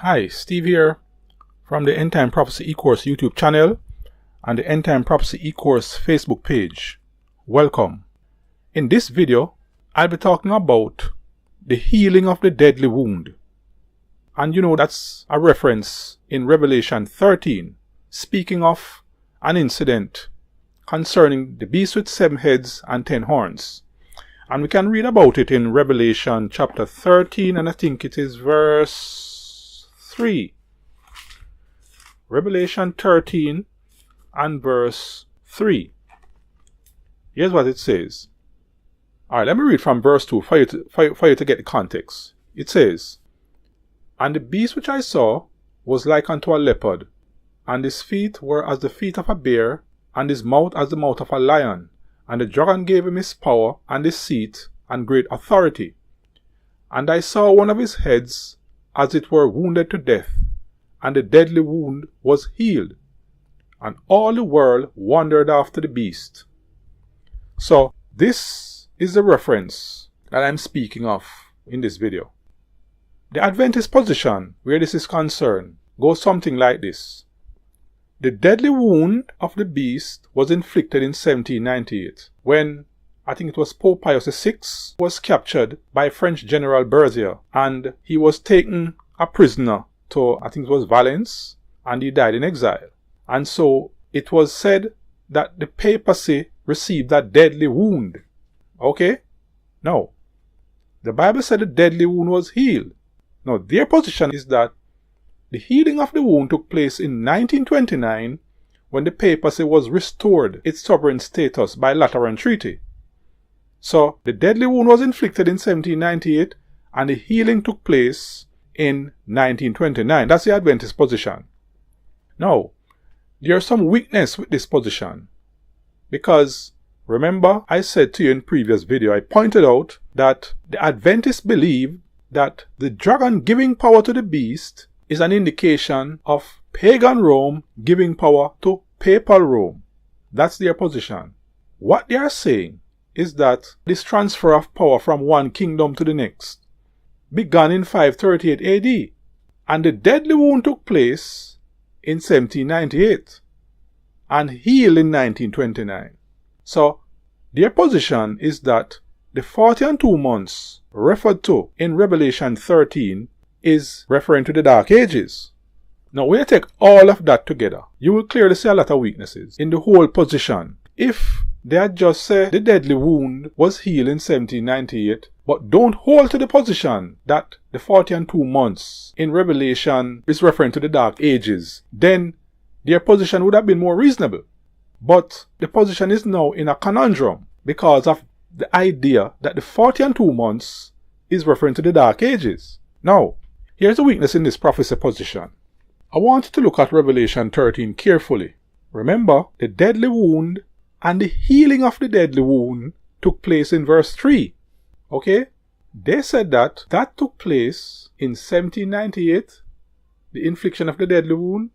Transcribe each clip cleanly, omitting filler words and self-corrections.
Hi, Steve here from the End Time Prophecy E-Course YouTube channel and the End Time Prophecy E-Course Facebook page. Welcome. In this video, I'll be talking about the healing of the deadly wound. And you know that's a reference in Revelation 13, speaking of an incident concerning the beast with 7 heads and 10 horns. And we can read about it in Revelation chapter 13, and I think it is verse 3. Revelation 13 and verse 3. Here's what it says. Alright, let me read from verse 2 for you to get the context. It says, "And the beast which I saw was like unto a leopard, and his feet were as the feet of a bear, and his mouth as the mouth of a lion. And the dragon gave him his power, and his seat, and great authority. And I saw one of his heads as it were wounded to death, and the deadly wound was healed. And all the world wondered after the beast." So, this is the reference that I'm speaking of in this video. The Adventist position, where this is concerned, goes something like this. The deadly wound of the beast was inflicted in 1798, when I think it was Pope Pius VI was captured by French General Berthier, and he was taken a prisoner to, I think it was Valence, and he died in exile. And so it was said that the papacy received that deadly wound. Okay? Now, the Bible said the deadly wound was healed. Now, their position is that the healing of the wound took place in 1929 when the papacy was restored its sovereign status by Lateran Treaty. So, the deadly wound was inflicted in 1798 and the healing took place in 1929. That's the Adventist position. Now, there's some weakness with this position. Because, remember I said to you in previous video, I pointed out that the Adventists believe that the dragon giving power to the beast is an indication of pagan Rome giving power to papal Rome. That's their position. What they are saying is that this transfer of power from one kingdom to the next began in 538 AD, and the deadly wound took place in 1798 and healed in 1929. So, their position is that the 40 and 2 months referred to in Revelation 13 is referring to the Dark Ages. Now, when you take all of that together, you will clearly see a lot of weaknesses in the whole position. If they had just said the deadly wound was healed in 1798, but don't hold to the position that the 40 and 2 months in Revelation is referring to the Dark Ages, then their position would have been more reasonable. But the position is now in a conundrum because of the idea that the 40 and 2 months is referring to the Dark Ages. Now, here's a weakness in this prophecy position. I want you to look at Revelation 13 carefully. Remember, the deadly wound and the healing of the deadly wound took place in verse 3. Okay? They said that took place in 1798, the infliction of the deadly wound,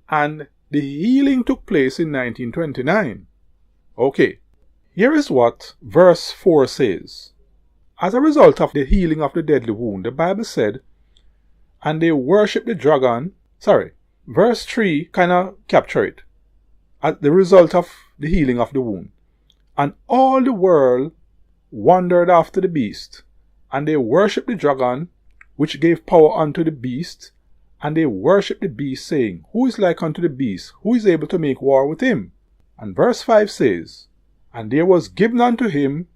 and the healing took place in 1929. Okay, here is what verse 4 says. As a result of the healing of the deadly wound, the Bible said, and they worshipped the dragon. Verse 3 kind of capture it. As the result of the healing of the wound. And all the world wondered after the beast, and they worshipped the dragon, which gave power unto the beast, and they worshipped the beast, saying, Who is like unto the beast? Who is able to make war with him? And verse 5 says, And there was given unto him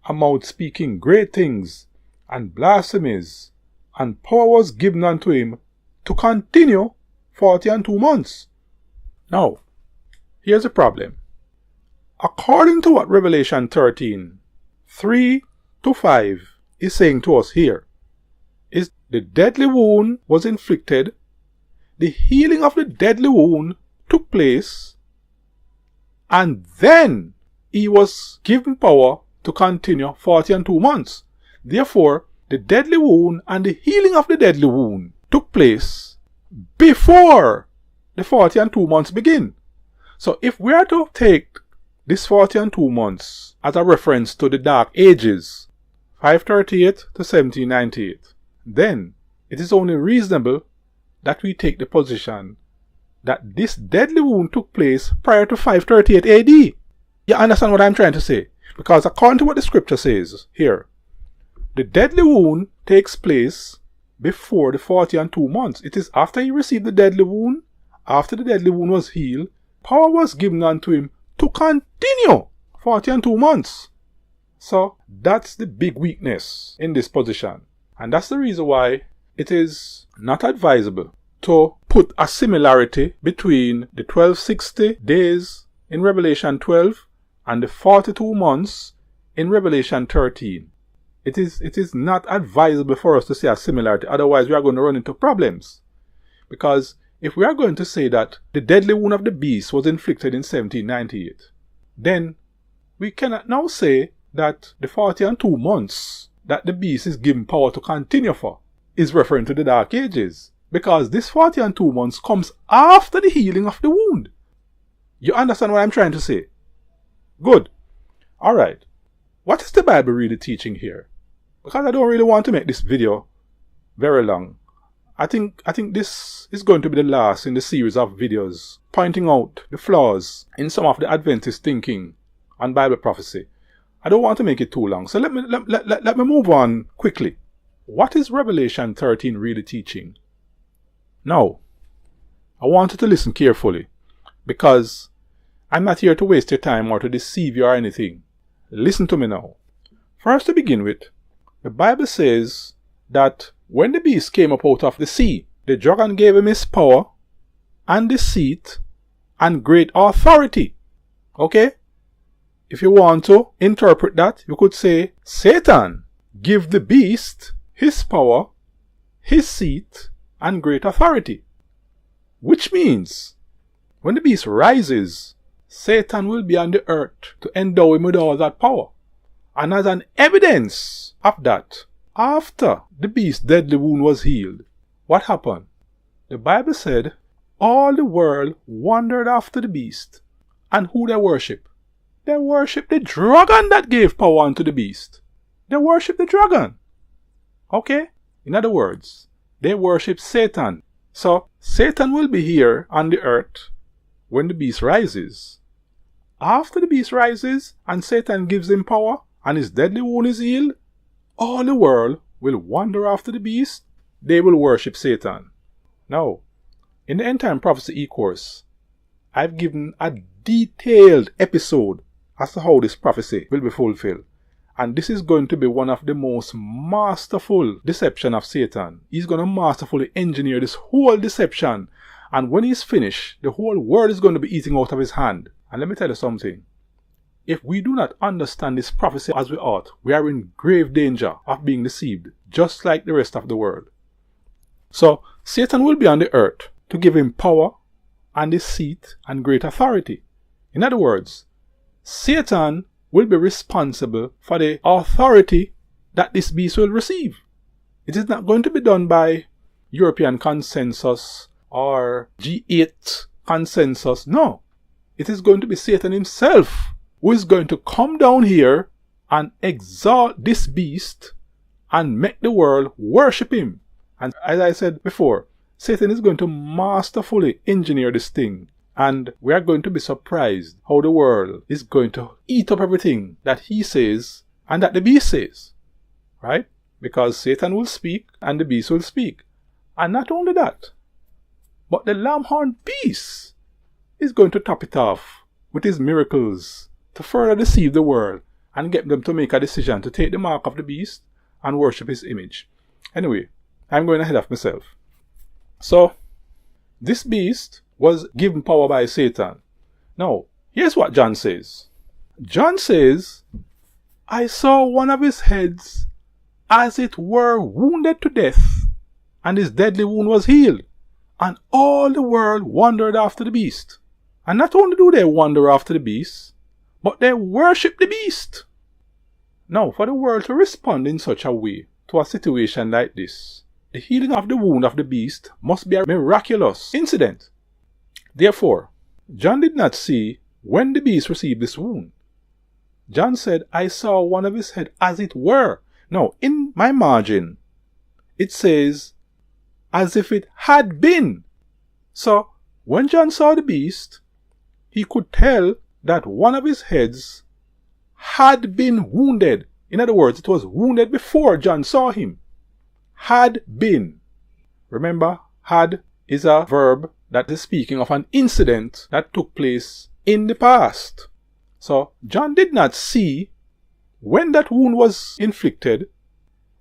a mouth speaking great things, and blasphemies, and power was given unto him to continue 40 and 2 months. Now, here's the problem. According to what Revelation 13, 3 to 5 is saying to us here, is the deadly wound was inflicted, the healing of the deadly wound took place, and then he was given power to continue 40 and 2 months. Therefore, the deadly wound and the healing of the deadly wound took place before the 40 and 2 months begin. So if we are to take this 40 and 2 months as a reference to the Dark Ages, 538 to 1798, then it is only reasonable that we take the position that this deadly wound took place prior to 538 AD. You understand what I'm trying to say? Because according to what the scripture says here, the deadly wound takes place before the 40 and 2 months. It is after he received the deadly wound, after the deadly wound was healed, power was given unto him to continue 40 and 2 months. So that's the big weakness in this position. And that's the reason why it is not advisable to put a similarity between the 1260 days in Revelation 12 and the 42 months in Revelation 13. It is not advisable for us to say a similarity, otherwise we are going to run into problems. Because if we are going to say that the deadly wound of the beast was inflicted in 1798, then we cannot now say that the 40 and 2 months that the beast is given power to continue for is referring to the Dark Ages. Because this 40 and 2 months comes after the healing of the wound. You understand what I'm trying to say? Good. Alright. What is the Bible really teaching here? Because I don't really want to make this video very long. I think this is going to be the last in the series of videos pointing out the flaws in some of the Adventist thinking on Bible prophecy. I don't want to make it too long, so let me move on quickly. What is Revelation 13 really teaching? Now, I want you to listen carefully, because I'm not here to waste your time or to deceive you or anything. Listen to me now. First, to begin with, the Bible says that when the beast came up out of the sea, the dragon gave him his power and deceit and great authority. Okay? If you want to interpret that, you could say, Satan give the beast his power, his seat, and great authority. Which means, when the beast rises, Satan will be on the earth to endow him with all that power. And as an evidence of that, after the beast's deadly wound was healed, what happened? The Bible said, all the world wandered after the beast. And who they worship? They worship the dragon that gave power unto the beast. They worship the dragon. Okay? In other words, they worship Satan. So, Satan will be here on the earth when the beast rises. After the beast rises and Satan gives him power and his deadly wound is healed, all the world will wander after the beast. They will worship Satan. Now, in the End Time Prophecy e-course, I've given a detailed episode as to how this prophecy will be fulfilled. And this is going to be one of the most masterful deception of Satan. He's going to masterfully engineer this whole deception. And when he's finished, the whole world is going to be eating out of his hand. And let me tell you something. If we do not understand this prophecy as we ought, we are in grave danger of being deceived, just like the rest of the world. So, Satan will be on the earth to give him power and his seat and great authority. In other words, Satan will be responsible for the authority that this beast will receive. It is not going to be done by European consensus or G8 consensus. No. It is going to be Satan himself who is going to come down here and exalt this beast and make the world worship him. And as I said before, Satan is going to masterfully engineer this thing. And we are going to be surprised how the world is going to eat up everything that he says and that the beast says. Right? Because Satan will speak and the beast will speak. And not only that, but the lamb-horned beast is going to top it off with his miracles to further deceive the world and get them to make a decision to take the mark of the beast and worship his image. Anyway, I'm going ahead of myself. So, this beast was given power by Satan. Now, here's what John says. John says, I saw one of his heads as it were wounded to death, and his deadly wound was healed, and all the world wandered after the beast. And not only do they wander after the beast, but they worship the beast. Now, for the world to respond in such a way to a situation like this, the healing of the wound of the beast must be a miraculous incident. Therefore, John did not see when the beast received this wound. John said, I saw one of his head as it were. Now, in my margin, it says, as if it had been. So, when John saw the beast, he could tell that one of his heads had been wounded. In other words, it was wounded before John saw him. Had been. Remember, had is a verb that is speaking of an incident that took place in the past. So, John did not see when that wound was inflicted,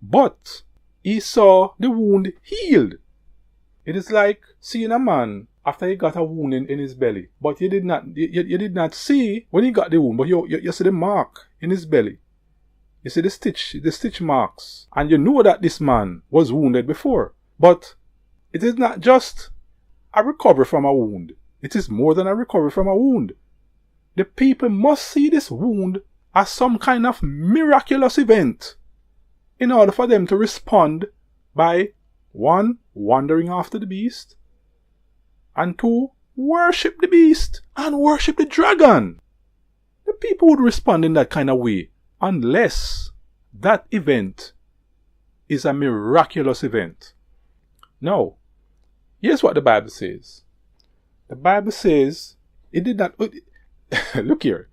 but he saw the wound healed. It is like seeing a man after he got a wound in his belly, but you did not see when he got the wound, but you see the mark in his belly. You see the stitch marks, and you know that this man was wounded before. But it is not just a recovery from a wound. It is more than a recovery from a wound. The people must see this wound as some kind of miraculous event in order for them to respond by 1, wandering after the beast, and 2, worship the beast and worship the dragon. The people would respond in that kind of way unless that event is a miraculous event. Now, here's what the Bible says. The Bible says it did not... Look here.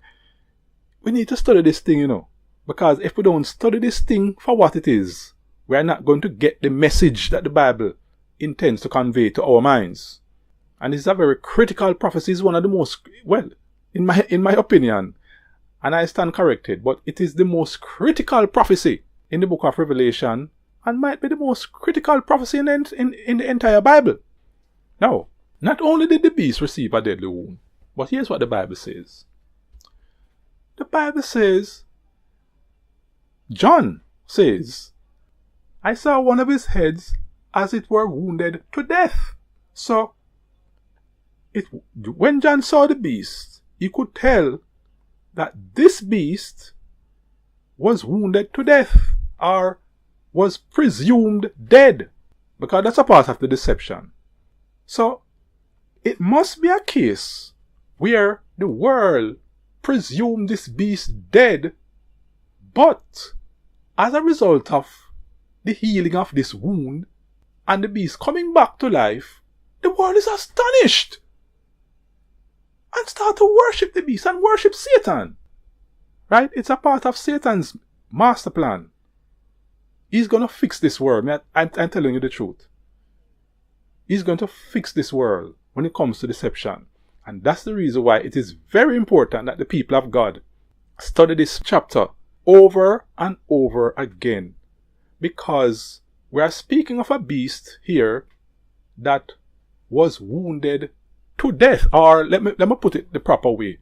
We need to study this thing, because if we don't study this thing for what it is, we are not going to get the message that the Bible intends to convey to our minds. And it's a very critical prophecy. It's one of the most, well, in my opinion, and I stand corrected, but it is the most critical prophecy in the book of Revelation, and might be the most critical prophecy in the entire Bible. Now, not only did the beast receive a deadly wound, but here's what the Bible says. The Bible says, John says, I saw one of his heads as it were wounded to death. So, when John saw the beast, he could tell that this beast was wounded to death, or was presumed dead, because that's a part of the deception. So, it must be a case where the world presumed this beast dead, but as a result of the healing of this wound and the beast coming back to life, the world is astonished and start to worship the beast and worship Satan. Right? It's a part of Satan's master plan. He's going to fix this world. I'm telling you the truth. He's going to fix this world when it comes to deception. And that's the reason why it is very important that the people of God study this chapter over and over again. Because we are speaking of a beast here that was wounded to death. Or let me put it the proper way.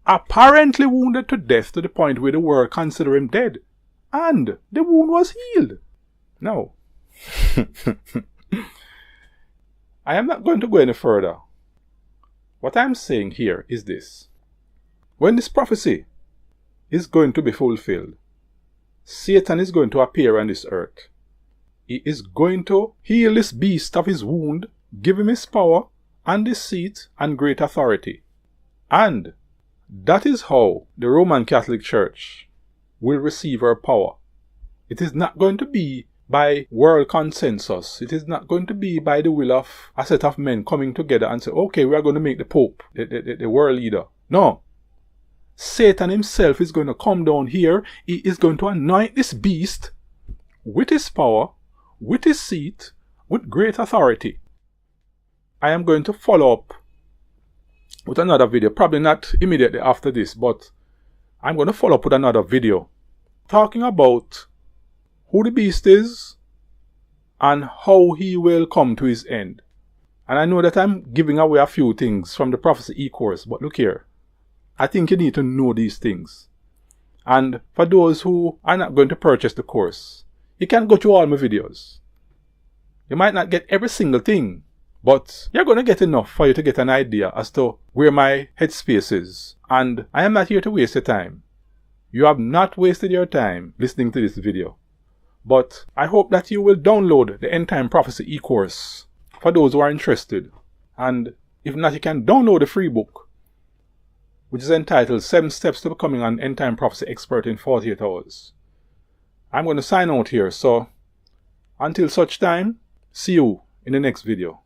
Apparently wounded to death to the point where the world consider him dead. And the wound was healed. Now, I am not going to go any further. What I'm saying here is this. When this prophecy is going to be fulfilled, Satan is going to appear on this earth. He is going to heal this beast of his wound, give him his power and his seat and great authority. And that is how the Roman Catholic Church will receive her power. It is not going to be by world consensus. It is not going to be by the will of a set of men coming together and say, okay, we are going to make the Pope the world leader. No. Satan himself is going to come down here. He is going to anoint this beast with his power, with his seat, with great authority. I am going to follow up with another video, probably not immediately after this, but I'm going to follow up with another video talking about who the beast is and how he will come to his end. And I know that I'm giving away a few things from the Prophecy e-course, but look here. I think you need to know these things. And for those who are not going to purchase the course, you can go through all my videos. You might not get every single thing, but you're going to get enough for you to get an idea as to where my headspace is. And I am not here to waste your time. You have not wasted your time listening to this video. But I hope that you will download the End Time Prophecy e-course for those who are interested. And if not, you can download the free book, which is entitled 7 Steps to Becoming an End Time Prophecy Expert in 48 Hours. I'm going to sign out here. So until such time, see you in the next video.